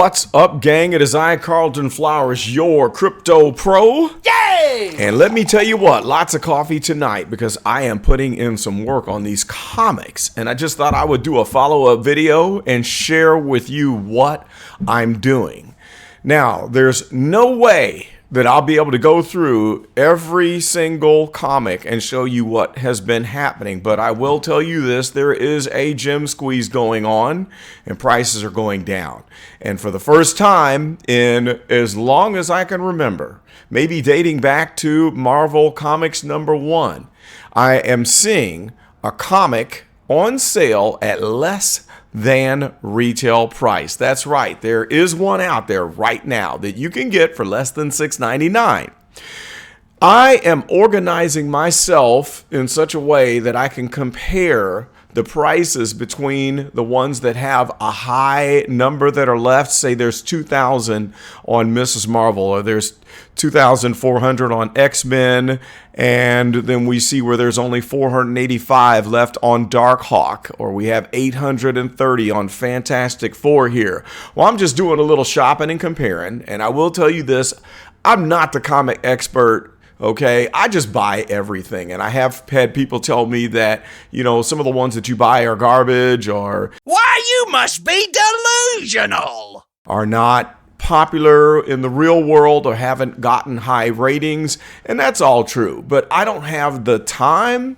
What's up, gang? It is I, Carlton Flowers, your crypto pro. Yay! And let me tell you what, lots of coffee tonight because I am putting in some work on these comics. And I just thought I would do a follow-up video and share with you what I'm doing. Now, there's no way that I'll be able to go through every single comic and show you what has been happening. But I will tell you this, there is a gem squeeze going on and prices are going down. And for the first time in as long as I can remember, maybe dating back to Marvel Comics #1, I am seeing a comic on sale at less than retail price. That's right. There is one out there right now that you can get for less than $6.99. I am organizing myself in such a way that I can compare the prices between the ones that have a high number that are left. Say there's 2,000 on Mrs. Marvel, or there's 2,400 on X-Men, and then we see where there's only 485 left on Darkhawk, or we have 830 on Fantastic Four here. Well, I'm just doing a little shopping and comparing, and I will tell you this, I'm not the comic expert. Okay, I just buy everything, and I have had people tell me that, you know, some of the ones that you buy are garbage or Why, you must be delusional! Are not popular in the real world or haven't gotten high ratings, and that's all true. But I don't have the time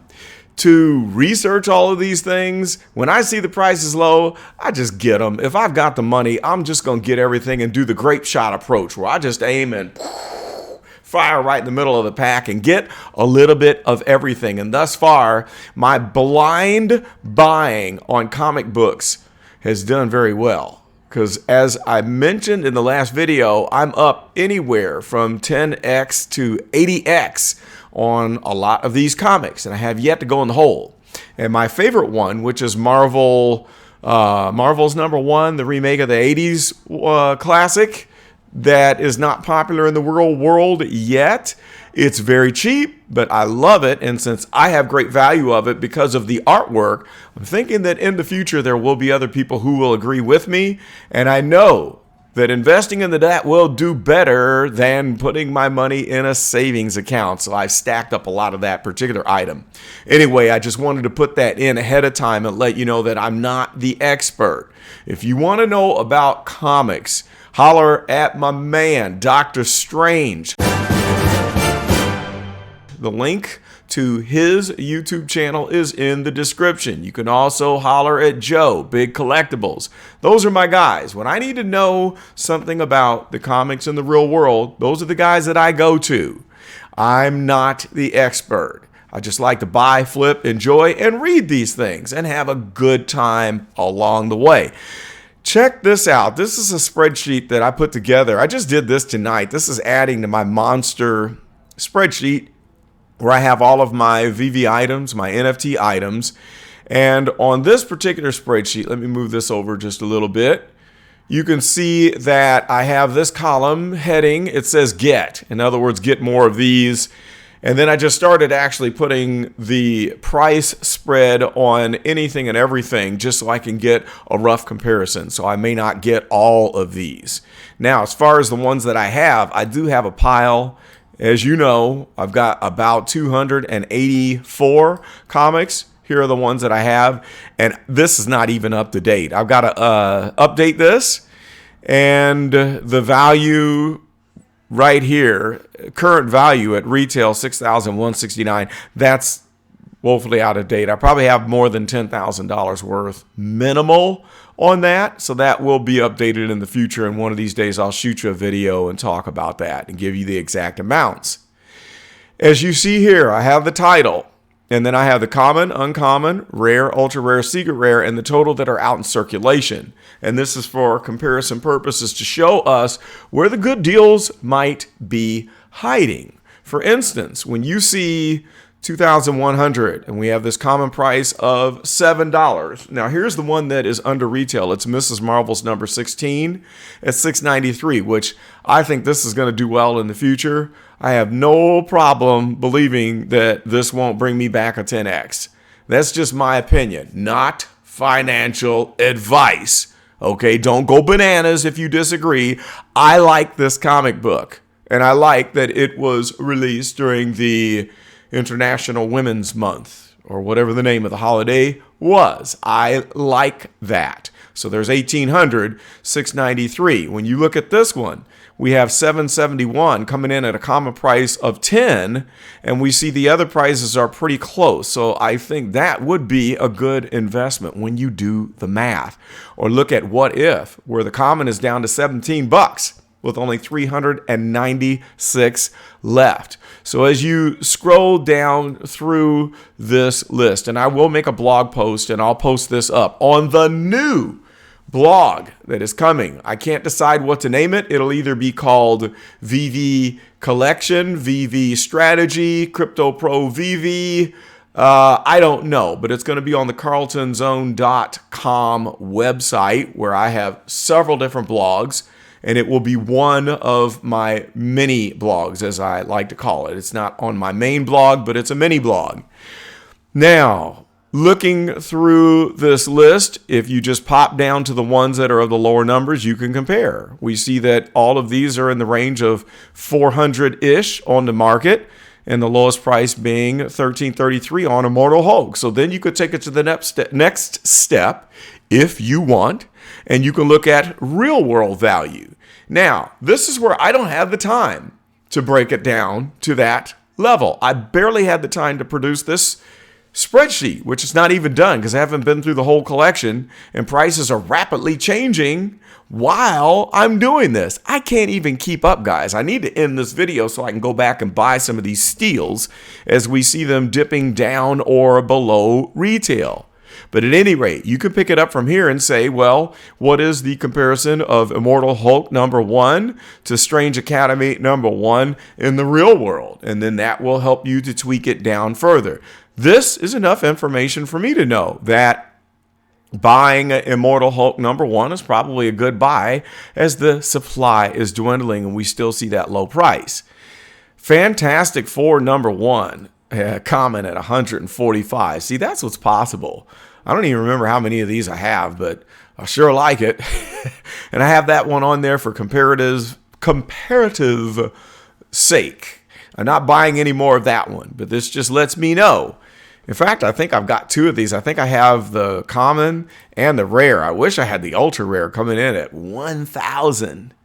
to research all of these things. When I see the prices low, I just get them. If I've got the money, I'm just going to get everything and do the grape shot approach where I just aim and fire right in the middle of the pack and get a little bit of everything. And thus far, my blind buying on comic books has done very well. Because as I mentioned in the last video, I'm up anywhere from 10x to 80x on a lot of these comics. And I have yet to go in the hole. And my favorite one, which is Marvel's #1, the remake of the 80s classic, that is not popular in the real world yet. It's very cheap, but I love it. And since I have great value of it because of the artwork, I'm thinking that in the future there will be other people who will agree with me. And I know that investing into that will do better than putting my money in a savings account. So I've stacked up a lot of that particular item. Anyway, I just wanted to put that in ahead of time and let you know that I'm not the expert. If you want to know about comics, holler at my man, Dokta Strange. The link to his YouTube channel is in the description. You can also holler at Joe, Big Collectibles. Those are my guys. When I need to know something about the comics in the real world, those are the guys that I go to. I'm not the expert. I just like to buy, flip, enjoy, and read these things and have a good time along the way. Check this out. This is a spreadsheet that I put together. I just did this tonight. This is adding to my monster spreadsheet where I have all of my VeVe items, my NFT items. And on this particular spreadsheet, let me move this over just a little bit. You can see that I have this column heading. It says get. In other words, get more of these. And then I just started actually putting the price spread on anything and everything just so I can get a rough comparison. So I may not get all of these. Now, as far as the ones that I do have a pile. As you know, I've got about 284 comics. Here are the ones that I have. And this is not even up to date. I've got to update this. And the value right here, current value at retail, $6,169. That's woefully out of date. I probably have more than $10,000 worth minimal on that. So that will be updated in the future. And one of these days, I'll shoot you a video and talk about that and give you the exact amounts. As you see here, I have the title. And then I have the common, uncommon, rare, ultra rare, secret rare, and the total that are out in circulation. And this is for comparison purposes to show us where the good deals might be hiding. For instance, when you see 2,100 and we have this common price of $7. Now here's the one that is under retail. It's Mrs. Marvel's number 16 at $6.93, which I think this is going to do well in the future. I have no problem believing that this won't bring me back a 10x. That's just my opinion, not financial advice. Okay, don't go bananas if you disagree. I like this comic book, and I like that it was released during the International Women's Month, or whatever the name of the holiday was. I like that. So there's 1,800, 693. When you look at this one, we have 771 coming in at a common price of 10, and we see the other prices are pretty close. So I think that would be a good investment when you do the math. Or look at What If, where the common is down to $17 with only 396 left. So as you scroll down through this list, and I will make a blog post, and I'll post this up on the new blog that is coming. I can't decide what to name it. It'll either be called VeVe Collection, VeVe Strategy, Crypto Pro VeVe. I don't know, but it's going to be on the carltonzone.com website, where I have several different blogs, and it will be one of my mini blogs, as I like to call it. It's not on my main blog, but it's a mini blog. Now, looking through this list, if you just pop down to the ones that are of the lower numbers, you can compare. We see that all of these are in the range of 400-ish on the market, and the lowest price being $13.33 on Immortal Hulk. So then you could take it to the next step if you want, and you can look at real world value. Now, this is where I don't have the time to break it down to that level. I barely had the time to produce this spreadsheet, which is not even done because I haven't been through the whole collection, and prices are rapidly changing while I'm doing this. I can't even keep up, guys. I need to end this video so I can go back and buy some of these steals as we see them dipping down or below retail. But at any rate, you can pick it up from here and say, well, what is the comparison of Immortal Hulk #1 to Strange Academy #1 in the real world? And then that will help you to tweak it down further. This is enough information for me to know that buying Immortal Hulk #1 is probably a good buy, as the supply is dwindling and we still see that low price. Fantastic Four #1, common at 145. See, that's what's possible. I don't even remember how many of these I have, but I sure like it. And I have that one on there for comparative sake. I'm not buying any more of that one, but this just lets me know. In fact, I think I've got two of these. I think I have the common and the rare. I wish I had the ultra rare coming in at 1,000.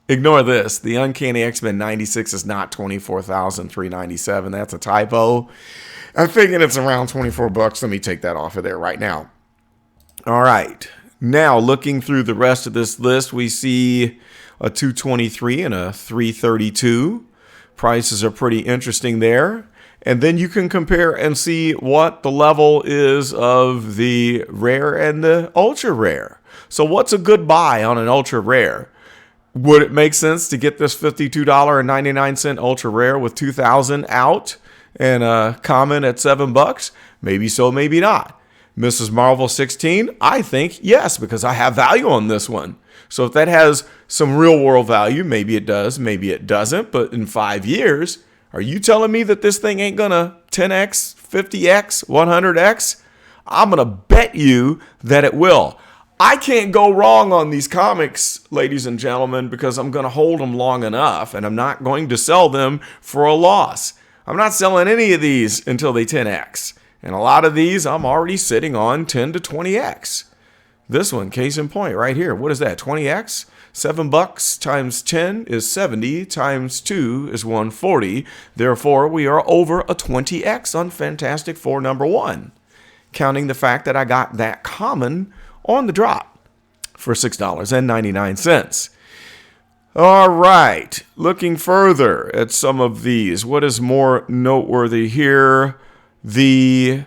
Ignore this. The Uncanny X-Men 96 is not 24,397. That's a typo. I'm thinking it's around 24 bucks. Let me take that off of there right now. All right. Now, looking through the rest of this list, we see a 223 and a 332. Prices are pretty interesting there. And then you can compare and see what the level is of the rare and the ultra rare. So what's a good buy on an ultra rare? Would it make sense to get this $52.99 ultra rare with 2,000 out and a common at $7? Maybe so, maybe not. Mrs. Marvel 16, I think yes, because I have value on this one. So if that has some real world value, maybe it does, maybe it doesn't. But in 5 years, are you telling me that this thing ain't gonna 10x, 50x, 100x? I'm gonna bet you that it will. I can't go wrong on these comics, ladies and gentlemen, because I'm gonna hold them long enough, and I'm not going to sell them for a loss. I'm not selling any of these until they 10x. And a lot of these I'm already sitting on 10 to 20x. This one, case in point, right here. What is that, 20x? $7 times 10 is 70, times 2 is 140. Therefore, we are over a 20x on Fantastic Four #1, counting the fact that I got that common on the drop for $6.99. All right, looking further at some of these. What is more noteworthy here? The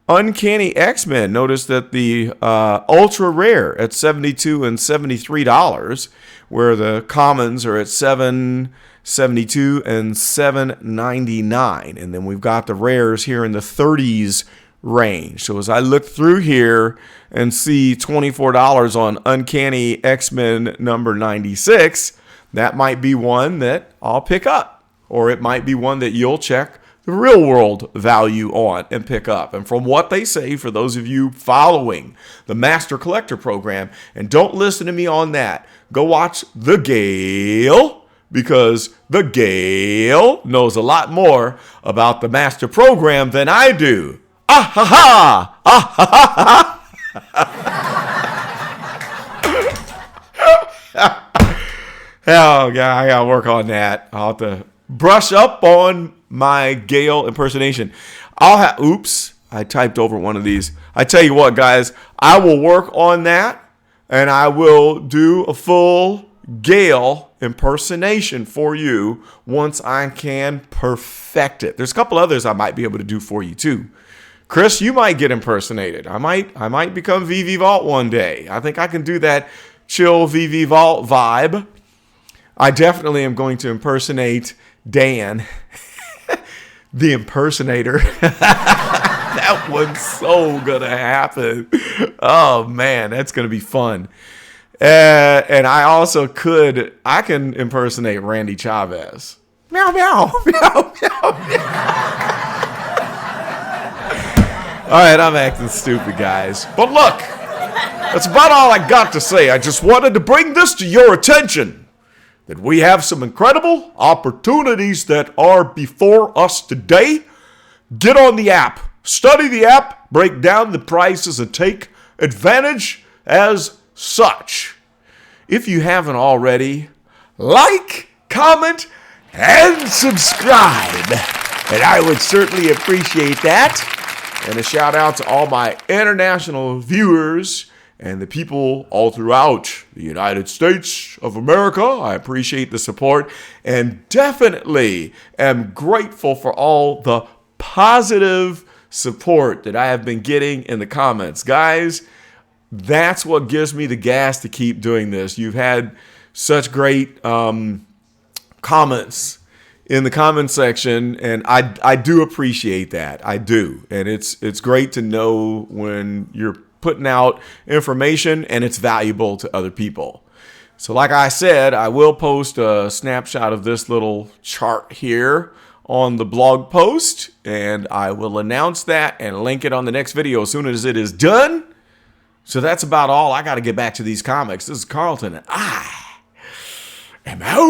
Uncanny X-Men. Notice that the ultra rare at $72 and $73, where the commons are at $7.72 and $7.99, and then we've got the rares here in the 30s range. So as I look through here and see $24 on Uncanny X-Men #96, that might be one that I'll pick up, or it might be one that you'll check the real world value on and pick up. And from what they say, for those of you following the Master Collector program, and don't listen to me on that, go watch the Gale, because the Gale knows a lot more about the Master program than I do. Ah ha ha! Ah ha ha ha! Oh, God, I gotta work on that. I'll have to brush up on my Gale impersonation. Oops, I typed over one of these. I tell you what, guys, I will work on that, and I will do a full Gale impersonation for you once I can perfect it. There's a couple others I might be able to do for you too. Chris, you might get impersonated. I might become VeVe Vault one day. I think I can do that chill VeVe Vault vibe. I definitely am going to impersonate Dan, the impersonator. That one's so gonna happen. Oh man, that's gonna be fun. And I can impersonate Randy Chavez. Meow meow meow meow meow. All right, I'm acting stupid, guys. But look, that's about all I got to say. I just wanted to bring this to your attention, that we have some incredible opportunities that are before us today. Get on the app, study the app, break down the prices, and take advantage as such. If you haven't already, like, comment, and subscribe. And I would certainly appreciate that. And a shout out to all my international viewers and the people all throughout the United States of America. I appreciate the support and definitely am grateful for all the positive support that I have been getting in the comments. Guys, that's what gives me the gas to keep doing this. You've had such great comments in the comment section, and I do appreciate that. I do. And it's great to know when you're putting out information and it's valuable to other people. So like I said, I will post a snapshot of this little chart here on the blog post, and I will announce that and link it on the next video as soon as it is done. So that's about all. I got to get back to these comics. This is Carlton, and I am out.